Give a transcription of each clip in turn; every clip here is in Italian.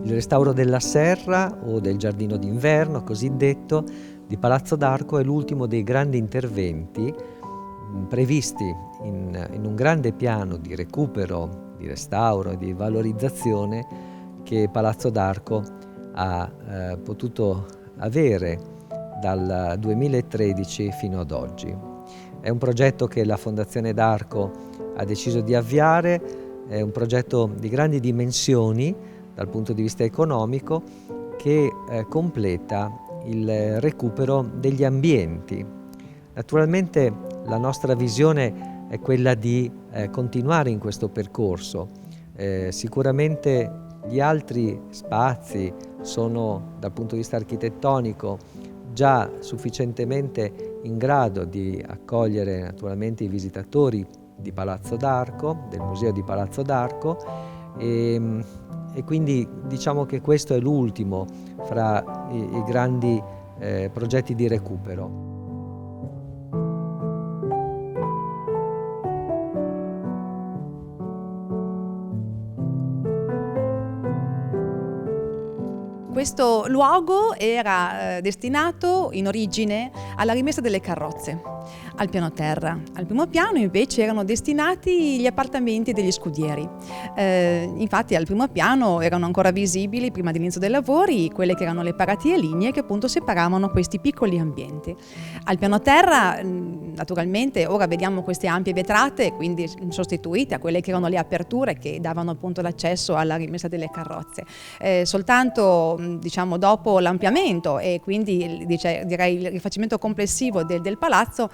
Il restauro della serra o del giardino d'inverno, così detto, di Palazzo d'Arco è l'ultimo dei grandi interventi previsti in un grande piano di recupero, di restauro e di valorizzazione che Palazzo d'Arco ha potuto avere dal 2013 fino ad oggi. È un progetto che la Fondazione d'Arco ha deciso di avviare, è un progetto di grandi dimensioni dal punto di vista economico che completa il recupero degli ambienti. Naturalmente la nostra visione è quella di continuare in questo percorso. Sicuramente gli altri spazi sono, dal punto di vista architettonico, già sufficientemente in grado di accogliere naturalmente i visitatori di Palazzo d'Arco, del Museo di Palazzo d'Arco, e quindi diciamo che questo è l'ultimo fra i grandi progetti di recupero. Questo luogo era destinato in origine alla rimessa delle carrozze al piano terra. Al primo piano invece erano destinati gli appartamenti degli scudieri. Infatti al primo piano erano ancora visibili, prima dell'inizio dei lavori, quelle che erano le paratie lignee che appunto separavano questi piccoli ambienti. Al piano terra, naturalmente, ora vediamo queste ampie vetrate, quindi sostituite a quelle che erano le aperture che davano appunto l'accesso alla rimessa delle carrozze. Soltanto diciamo dopo l'ampliamento e quindi direi il rifacimento complessivo del palazzo,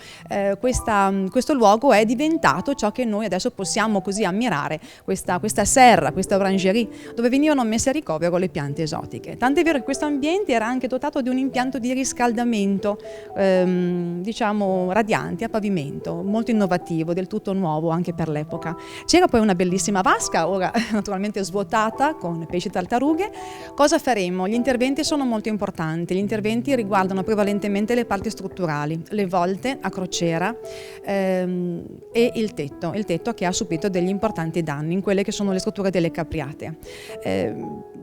questo luogo è diventato ciò che noi adesso possiamo così ammirare, questa serra, questa orangerie dove venivano messe a ricovero le piante esotiche. Tant'è vero che questo ambiente era anche dotato di un impianto di riscaldamento diciamo radiante a pavimento, molto innovativo, del tutto nuovo anche per l'epoca. C'era poi una bellissima vasca, ora naturalmente svuotata con pesci e tartarughe. Cosa faremo? Gli interventi sono molto importanti, gli interventi riguardano prevalentemente le parti strutturali, le volte a crociera e il tetto che ha subito degli importanti danni in quelle che sono le strutture delle capriate.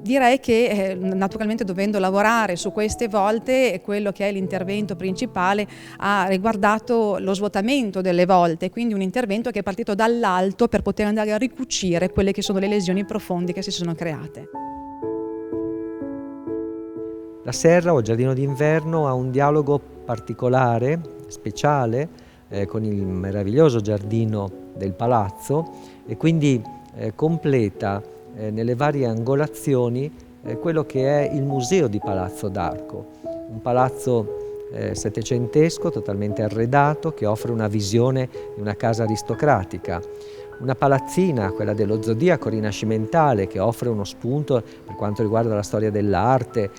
Direi che naturalmente dovendo lavorare su queste volte quello che è l'intervento principale ha riguardato lo svuotamento delle volte, quindi un intervento che è partito dall'alto per poter andare a ricucire quelle che sono le lesioni profonde che si sono create. La serra o il giardino d'inverno ha un dialogo particolare, speciale, con il meraviglioso giardino del palazzo e quindi completa nelle varie angolazioni quello che è il museo di Palazzo d'Arco, un palazzo settecentesco totalmente arredato che offre una visione di una casa aristocratica. Una palazzina, quella dello Zodiaco rinascimentale, che offre uno spunto per quanto riguarda la storia dell'arte,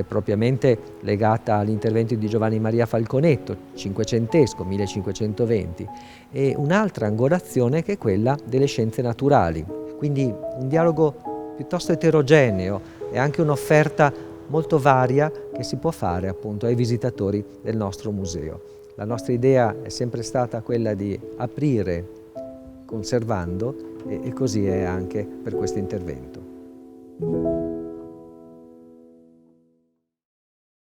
propriamente legata agli interventi di Giovanni Maria Falconetto, cinquecentesco, 1520, e un'altra angolazione che è quella delle scienze naturali. Quindi un dialogo piuttosto eterogeneo e anche un'offerta molto varia che si può fare appunto ai visitatori del nostro museo. La nostra idea è sempre stata quella di aprire conservando e così è anche per questo intervento.